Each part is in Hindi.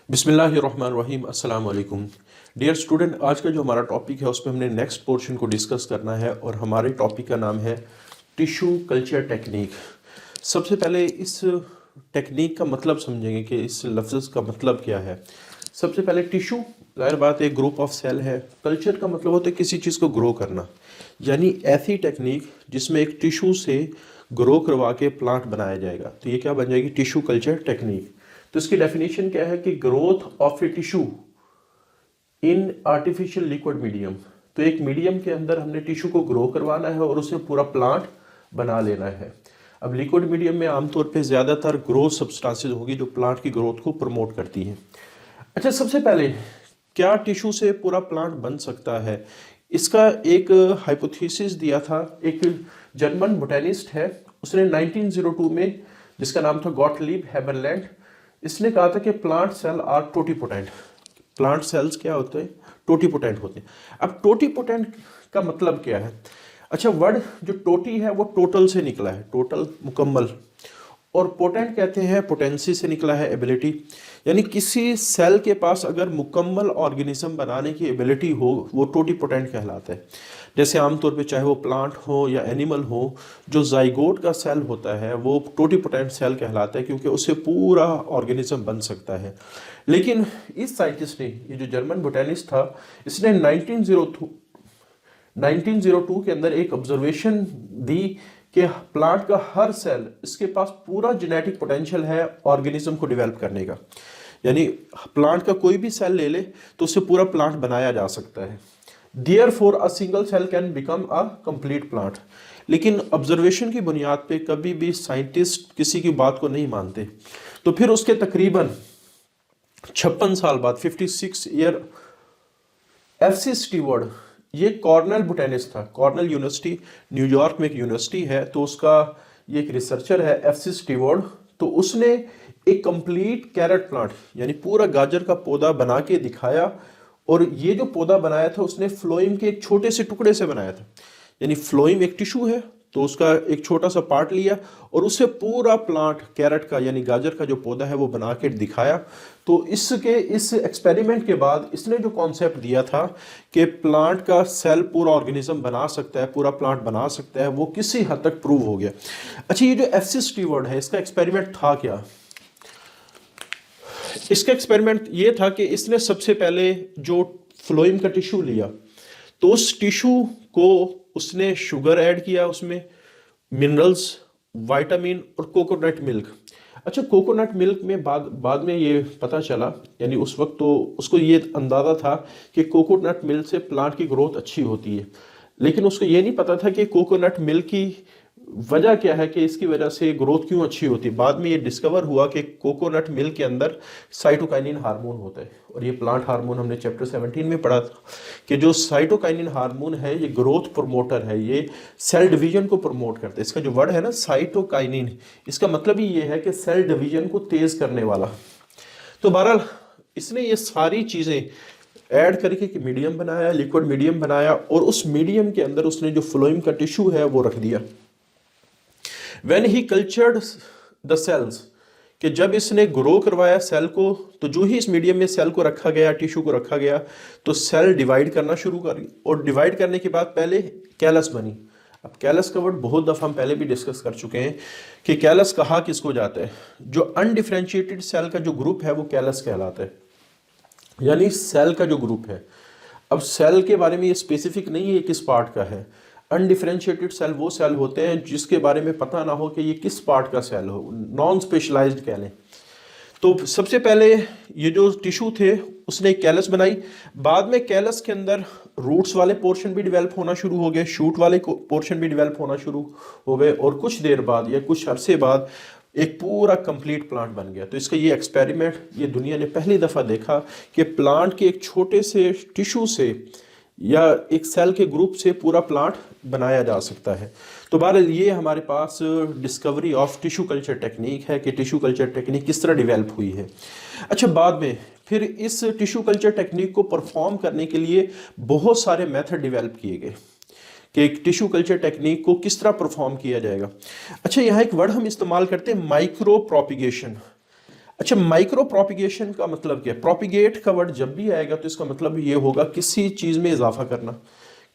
बिस्मिल्लाहिर्रहमानिर्रहीम अस्सलाम वालेकुम। डियर स्टूडेंट, आज का जो हमारा टॉपिक है उसमें हमने नेक्स्ट पोर्शन को डिस्कस करना है और हमारे टॉपिक का नाम है टिश्यू कल्चर टेक्निक। सबसे पहले इस टेक्निक का मतलब समझेंगे कि इस लफ्ज़ का मतलब क्या है। सबसे पहले टिश्यू, जाहिर बात है, ग्रुप ऑफ सेल है। कल्चर का मतलब होता है किसी चीज़ को ग्रो करना, यानी ऐसी टेक्निक जिसमें एक टिश्यू से ग्रो करवा के प्लांट बनाया जाएगा। तो ये क्या बन जाएगी? Tissue culture technique. तो इसकी डेफिनेशन क्या है कि growth of a tissue in artificial liquid medium. तो एक मीडियम के अंदर हमने टिश्यू को ग्रो करवाना है और उसे पूरा प्लांट बना लेना है। अब लिक्विड मीडियम में आमतौर पे ज़्यादातर ग्रोथ सब्सटेंसेस होगी जो प्लांट की ग्रोथ को प्रमोट करती हैं। अच्छा, सबसे पहले क्या टिश्यू से पूरा प्लांट बन सकता है? इसका एक हाइपोथेसिस दिया था एक जर्मन बोटेनिस्ट है, उसने 1902 में, जिसका नाम था गॉटलीब हेबरलैंड। इसने कहा था कि plant cell are totipotent. Plant cells क्या होते हैं? टोटीपोटेंट होते हैं। अब टोटीपोटेंट का मतलब क्या है? अच्छा, वर्ड जो टोटी है वो टोटल से निकला है, टोटल मुकम्मल, और पोटेंट कहते हैं पोटेंसी से निकला है, एबिलिटी। यानी किसी सेल के पास अगर मुकम्मल ऑर्गेनिज्म बनाने की एबिलिटी हो वो टोटीपोटेंट कहलाता है। जैसे आमतौर पे चाहे वो प्लांट हो या एनिमल हो, जो जाइगोट का सेल होता है वो टोटीपोटेंट सेल कहलाता है क्योंकि उससे पूरा ऑर्गेनिज्म बन सकता है। लेकिन इस साइंटिस्ट ने, ये जो जर्मन बोटेनिस्ट था, इसने 1902 के अंदर एक ऑब्जर्वेशन दी कि प्लांट का हर सेल, इसके पास पूरा जेनेटिक पोटेंशियल है ऑर्गेनिज्म को डेवलप करने का। यानी प्लांट का कोई भी सेल ले ले तो उससे पूरा प्लांट बनाया जा सकता है। Therefore, a single cell can become a complete plant। लेकिन ऑब्जर्वेशन की बुनियाद पे कभी भी साइंटिस्ट किसी की बात को नहीं मानते। तो फिर उसके तकरीबन 56 साल बाद, 56 ईयर, एफसी स्टीवर्ड, ये कॉर्नेल बोटेनिस्ट था। कॉर्नेल यूनिवर्सिटी, न्यूयॉर्क में एक यूनिवर्सिटी है, तो उसका ये एक रिसर्चर है एफसी स्टीवर्ड। तो उसने एक कंप्लीट कैरेट प्लांट, यानी पूरा गाजर का पौधा बना के दिखाया। और ये जो पौधा बनाया था उसने फ्लोएम के एक छोटे से टुकड़े से बनाया था। यानी फ्लोएम एक टिश्यू है, तो उसका एक छोटा सा पार्ट लिया और उससे पूरा प्लांट कैरेट का, यानी गाजर का जो पौधा है, वो बना के दिखाया। तो इस एक्सपेरिमेंट के बाद इसने जो कॉन्सेप्ट दिया था कि प्लांट का सेल पूरा ऑर्गेनिज्म बना सकता है, पूरा प्लांट बना सकता है, वो किसी हद तक प्रूव हो गया। अच्छा, ये जो एफसी स्टीवर्ड है, इसका एक्सपेरिमेंट था क्या? इसका एक्सपेरिमेंट ये था कि इसने सबसे पहले जो फ्लोएम का टिश्यू लिया, तो उस टिश्यू को उसने शुगर ऐड किया, उसमें मिनरल्स, विटामिन और कोकोनट मिल्क। अच्छा, कोकोनट मिल्क में बाद में ये पता चला, यानी उस वक्त तो उसको ये अंदाज़ा था कि कोकोनट मिल्क से प्लांट की ग्रोथ अच्छी होती है, लेकिन उसको ये नहीं पता था कि कोकोनट मिल्क की वजह क्या है, कि इसकी वजह से ग्रोथ क्यों अच्छी होती है। बाद में ये डिस्कवर हुआ कि कोकोनट मिल्क के अंदर साइटोकाइनिन हार्मोन होता है, और ये प्लांट हार्मोन हमने चैप्टर 17 में पढ़ा था कि जो साइटोकाइनिन हार्मोन है ये ग्रोथ प्रमोटर है, ये सेल डिवीजन को प्रमोट करता है। इसका जो वर्ड है ना, साइटोकाइनिन, इसका मतलब ही ये है कि सेल डिवीजन को तेज करने वाला। तो बहरहाल इसने ये सारी चीज़ें ऐड करके कि मीडियम बनाया, लिक्विड मीडियम बनाया, और उस मीडियम के अंदर उसने जो फ्लोएम का टिश्यू है वो रख दिया। When he cultured the cells, कि जब इसने ग्रो करवाया सेल को, तो जो ही इस मीडियम में सेल को रखा गया, टिश्यू को रखा गया, तो सेल डिवाइड करना शुरू कर, और डिवाइड करने के बाद पहले कैलस बनी। अब कैलस का वर्ड बहुत दफ़ा हम पहले भी डिस्कस कर चुके हैं कि कैलस कहा किसको जाता है? जो अनडिफ्रेंशिएटेड सेल का जो ग्रुप है वो कैलस कहलाता है, यानी सेल का जो ग्रुप है। अब सेल के बारे में ये स्पेसिफिक नहीं है किस पार्ट का है। अनडिफरेंशिएटेड सेल वो सेल होते हैं जिसके बारे में पता ना हो कि ये किस पार्ट का सेल हो, नॉन स्पेशलाइज्ड कह लें। तो सबसे पहले ये जो टिश्यू थे उसने एक कैलस बनाई। बाद में कैलस के अंदर रूट्स वाले पोर्शन भी डेवलप होना शुरू हो गए, शूट वाले पोर्शन भी डेवलप होना शुरू हो गए, और कुछ देर बाद या कुछ अरसे बाद एक पूरा कंप्लीट प्लांट बन गया। तो इसका ये एक्सपेरिमेंट ये दुनिया ने पहली दफ़ा देखा कि प्लांट के एक छोटे से टिश्यू से या एक सेल के ग्रुप से पूरा प्लांट बनाया जा सकता है। तो बहरहाल ये हमारे पास discovery of tissue culture technique है कि टिश्यू कल्चर टेक्निक किस तरह डेवलप हुई है। अच्छा, बाद में फिर इस टिश्यू कल्चर टेक्निक को परफॉर्म करने के लिए बहुत सारे मेथड डेवलप किए गए कि एक टिश्यू कल्चर टेक्निक को किस तरह परफॉर्म किया जाएगा। अच्छा, यहाँ एक वर्ड हम इस्तेमाल करते हैं, माइक्रो प्रोपिगेशन। अच्छा, माइक्रो प्रोपिगेशन का मतलब क्या है? प्रोपिगेट का वर्ड जब भी आएगा तो इसका मतलब ये होगा किसी चीज में इजाफा करना,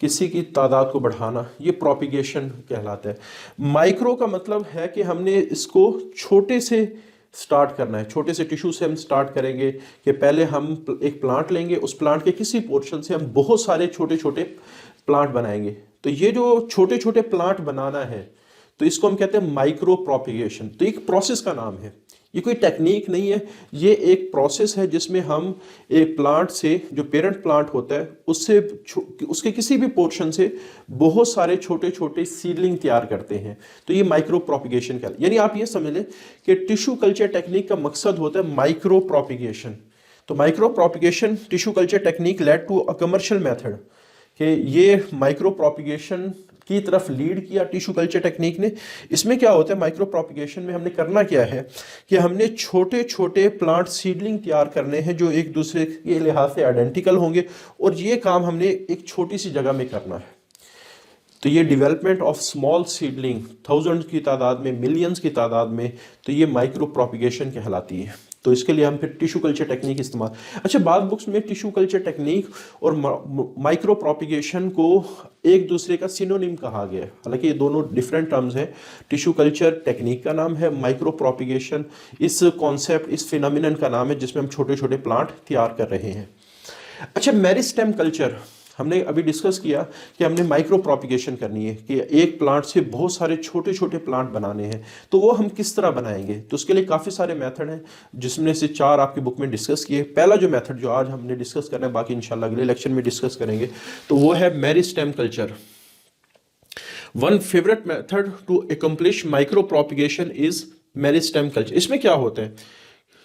किसी की तादाद को बढ़ाना, ये प्रोपिगेशन कहलाता है। माइक्रो का मतलब है कि हमने इसको छोटे से स्टार्ट करना है, छोटे से टिश्यू से हम स्टार्ट करेंगे कि पहले हम एक प्लांट लेंगे, उस प्लांट के किसी पोर्शन से हम बहुत सारे छोटे छोटे प्लांट बनाएंगे। तो ये जो छोटे छोटे प्लांट बनाना है तो इसको हम कहते हैं माइक्रो प्रोपिगेशन। तो एक प्रोसेस का नाम है, ये कोई टेक्निक नहीं है, ये एक प्रोसेस है जिसमें हम एक प्लांट से, जो पेरेंट प्लांट होता है उससे, उसके किसी भी पोर्शन से बहुत सारे छोटे छोटे सीडलिंग तैयार करते हैं। तो ये माइक्रो प्रोपिगेशन का, यानी आप ये समझ लें कि टिश्यू कल्चर टेक्निक का मकसद होता है माइक्रो प्रोपिगेशन। तो micro propagation tissue culture technique led to a commercial method, कि ये माइक्रो प्रोपिगेशन की तरफ लीड किया टिश्यू कल्चर टेक्निक ने। इसमें क्या होता है माइक्रो प्रोपिगेशन में, हमने करना क्या है कि हमने छोटे छोटे प्लांट सीडलिंग तैयार करने हैं जो एक दूसरे के लिहाज से आइडेंटिकल होंगे, और ये काम हमने एक छोटी सी जगह में करना है। तो ये development of small seedling, thousands की तादाद में, मिलियंस की तादाद में, तो ये माइक्रो प्रोपिगेशन कहलाती है। तो इसके लिए हम फिर टिश्यू कल्चर टेक्निक इस्तेमाल। अच्छा, बाद बुक्स में टिश्यू कल्चर टेक्निक और माइक्रो प्रोपिगेशन को एक दूसरे का सिनोनिम कहा गया है, हालांकि ये दोनों डिफरेंट टर्म्स हैं। टिश्यू कल्चर टेक्निक का नाम है, माइक्रो प्रोपिगेशन इस कॉन्सेप्ट, इस फिनोमिनन का नाम है जिसमें हम छोटे छोटे प्लांट तैयार कर रहे हैं। अच्छा, मेरिस्टेम कल्चर हमने अभी डिस्कस किया कि हमने माइक्रो प्रोपिगेशन करनी है, कि एक प्लांट से बहुत सारे छोटे छोटे प्लांट बनाने हैं। तो वो हम किस तरह बनाएंगे? तो उसके लिए काफ़ी सारे मेथड हैं जिसमें से 4 आपकी बुक में डिस्कस किए। पहला जो मेथड जो आज हमने डिस्कस करना है, बाकी इंशाल्लाह अगले लेक्चर में डिस्कस करेंगे, तो वो है meristem culture. One favourite method to accomplish micro propagation is meristem culture. इसमें क्या होता है,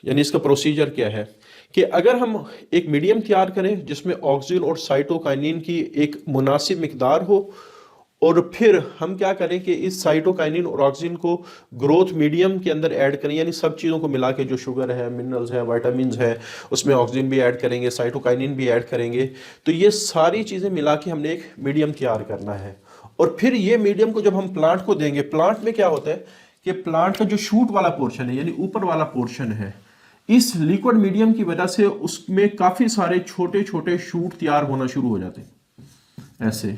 यानी इसका प्रोसीजर क्या है कि अगर हम एक मीडियम तैयार करें जिसमें ऑक्सीजन और साइटोकाइनिन की एक मुनासिब मिकदार हो, और फिर हम क्या करें कि इस साइटोकाइनिन और ऑक्सीजन को ग्रोथ मीडियम के अंदर ऐड करें, यानी सब चीज़ों को मिला के, जो शुगर है, मिनरल्स है, विटामिन है, उसमें ऑक्सीजन भी ऐड करेंगे, साइटोकाइनिन भी ऐड करेंगे। तो ये सारी चीज़ें मिला के हमने एक मीडियम तैयार करना है। और फिर ये मीडियम को जब हम प्लांट को देंगे, प्लांट में क्या होता है कि प्लांट का जो शूट वाला पोर्शन है, यानी ऊपर वाला पोर्शन है, इस लिक्विड मीडियम की वजह से उसमें काफी सारे छोटे छोटे शूट तैयार होना शुरू हो जाते हैं। ऐसे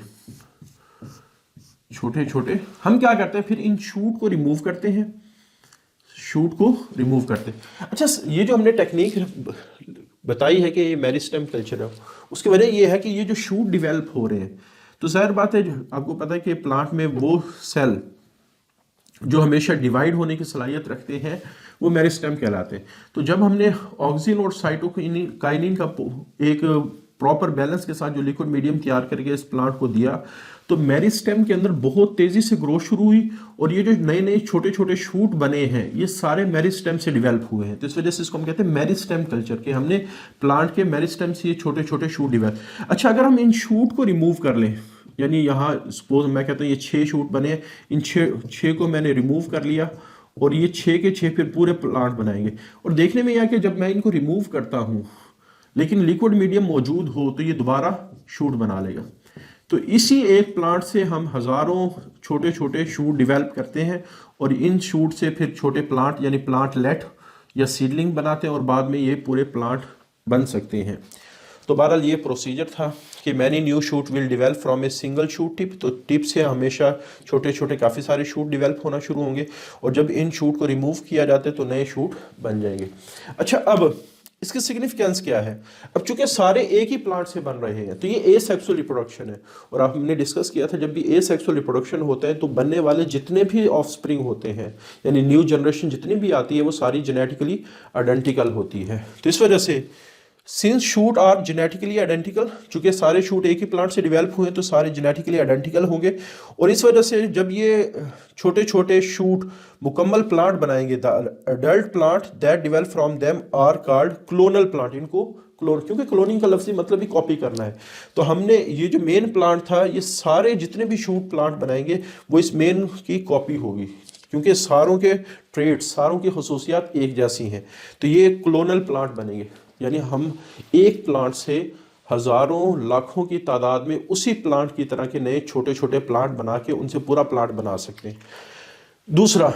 छोटे छोटे हम क्या करते हैं, फिर इन शूट को रिमूव करते हैं, शूट को रिमूव करते हैं। अच्छा, ये जो हमने टेक्निक बताई है कि ये मेरिस्टेम कल्चर है, उसकी वजह ये है कि ये जो शूट डिवेल्प हो रहे हैं, तो जाहिर बात है, आपको पता है कि प्लांट में वो सेल जो हमेशा डिवाइड होने की सलाहियत रखते हैं वो मेरिस्टेम कहलाते हैं। तो जब हमने ऑक्सीजन और साइटोकाइनिन का एक प्रॉपर बैलेंस के साथ जो लिक्विड मीडियम तैयार करके इस प्लांट को दिया, तो मेरिस्टेम के अंदर बहुत तेजी से ग्रोथ शुरू हुई, और ये जो नए नए छोटे छोटे शूट बने हैं ये सारे मेरिस्टेम से डेवलप हुए हैं। तो इस वजह से इसको हम कहते हैं मेरिस्टेम कल्चर, के हमने प्लांट के मेरिस्टेम से ये छोटे छोटे शूट डेवलप। अच्छा, अगर हम इन शूट को रिमूव कर लें, यानी यहाँ सपोज मैं कहता हूँ ये 6 शूट बने, इन 6 को मैंने रिमूव कर लिया, और ये 6 के 6 फिर पूरे प्लांट बनाएंगे। और देखने में यह कि जब मैं इनको रिमूव करता हूँ लेकिन लिक्विड मीडियम मौजूद हो तो ये दोबारा शूट बना लेगा। तो इसी एक प्लांट से हम हज़ारों छोटे छोटे शूट डेवलप करते हैं, और इन शूट से फिर छोटे प्लांट यानी प्लांटलेट या सीडलिंग बनाते हैं, और बाद में ये पूरे प्लांट बन सकते हैं। तो बहरहाल ये प्रोसीजर था कि many new shoot will develop from a single shoot tip. तो टिप से हमेशा छोटे छोटे काफ़ी सारे शूट डेवलप होना शुरू होंगे, और जब इन शूट को रिमूव किया जाता है तो नए शूट बन जाएंगे। अच्छा, अब इसकी सिग्निफिकेंस क्या है? अब चूंकि सारे एक ही प्लांट से बन रहे हैं तो ये एसेक्सुअल रिप्रोडक्शन है, और हमने डिस्कस किया था जब भी एसेक्सुअल रिप्रोडक्शन होता है तो बनने वाले जितने भी ऑफस्प्रिंग होते हैं, यानी न्यू जनरेशन जितनी भी आती है, वो सारी जेनेटिकली आइडेंटिकल होती है। तो इस वजह से since shoot are genetically identical, चूंकि सारे शूट एक ही प्लांट से डेवलप हुए तो सारे जेनेटिकली आइडेंटिकल होंगे, और इस वजह से जब ये छोटे छोटे शूट मुकम्मल प्लांट बनाएंगे, the adult plant that develop from them are called clonal plant. इनको क्लोन, क्योंकि क्लोनिंग का लफ्ज़ी मतलब ही कॉपी करना है, तो हमने ये जो मेन प्लांट था, ये सारे जितने भी शूट प्लांट बनाएंगे वो इस मेन की कॉपी होगी, क्योंकि सारों के ट्रेड्स, सारों की खसूसियात एक जैसी हैं। तो ये क्लोनल प्लांट बनेंगे, यानी हम एक प्लांट से हजारों लाखों की तादाद में उसी प्लांट की तरह के नए छोटे छोटे प्लांट बना के उनसे पूरा प्लांट बना सकते हैं। दूसरा,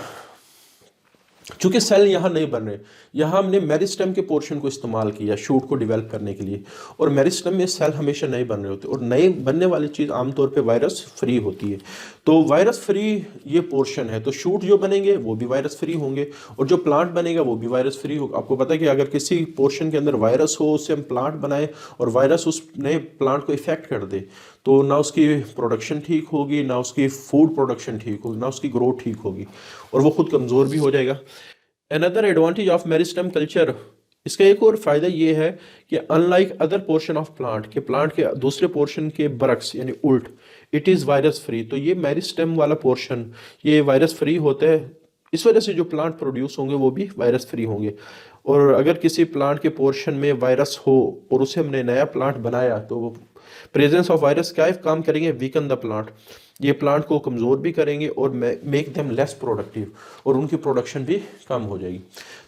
चूंकि सेल यहाँ नहीं बन रहे, यहाँ हमने मेरिस्टेम के पोर्शन को इस्तेमाल किया शूट को डेवलप करने के लिए, और मेरिस्टेम में सेल हमेशा नहीं बन रहे होते, और नए बनने वाली चीज़ आमतौर पे वायरस फ्री होती है। तो वायरस फ्री ये पोर्शन है, तो शूट जो बनेंगे वो भी वायरस फ्री होंगे, और जो प्लांट बनेगा वो भी वायरस फ्री होगा। आपको पता है कि अगर किसी पोर्शन के अंदर वायरस हो, उससे हम प्लांट बनाए और वायरस उस नए प्लांट को इफेक्ट कर दे, तो ना उसकी प्रोडक्शन ठीक होगी, ना उसकी फूड प्रोडक्शन ठीक होगी, ना उसकी ग्रोथ ठीक होगी, और वो खुद कमज़ोर भी हो जाएगा। Another advantage of meristem culture, इसका एक और फायदा ये है कि unlike other portion of plant के, प्लांट के दूसरे पोर्शन के बरक्स यानी उल्ट, इट इज़ वायरस फ्री। तो ये मेरिस्टेम वाला पोर्शन ये वायरस फ्री होता है, इस वजह से जो प्लांट प्रोड्यूस होंगे वो भी वायरस फ्री होंगे। और अगर किसी प्लांट के पोर्शन में वायरस हो और उसे हमने नया प्लांट बनाया, तो प्रेजेंस ऑफ वायरस क्या काम करेंगे, वीकन द प्लांट, ये प्लांट को कमज़ोर भी करेंगे और मेक देम लेस प्रोडक्टिव, और उनकी प्रोडक्शन भी कम हो जाएगी।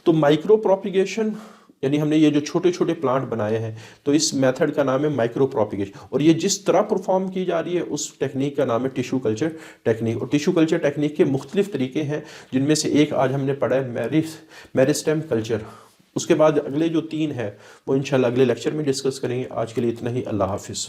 तो माइक्रो प्रोपिगेशन यानी हमने ये जो छोटे छोटे प्लांट बनाए हैं, तो इस मेथड का नाम है माइक्रो प्रोपिगेशन, और ये जिस तरह परफॉर्म की जा रही है उस टेक्निक का नाम है टिश्यू कल्चर टेक्निक। और टिश्यू कल्चर टेक्निक के मुख्तलिफ तरीके हैं, जिनमें से एक आज हमने पढ़ा है मेरिस्टेम कल्चर। उसके बाद अगले जो 3 है वो इंशाल्लाह अगले लेक्चर में डिस्कस करेंगे। आज के लिए इतना ही, अल्लाह हाफिज़।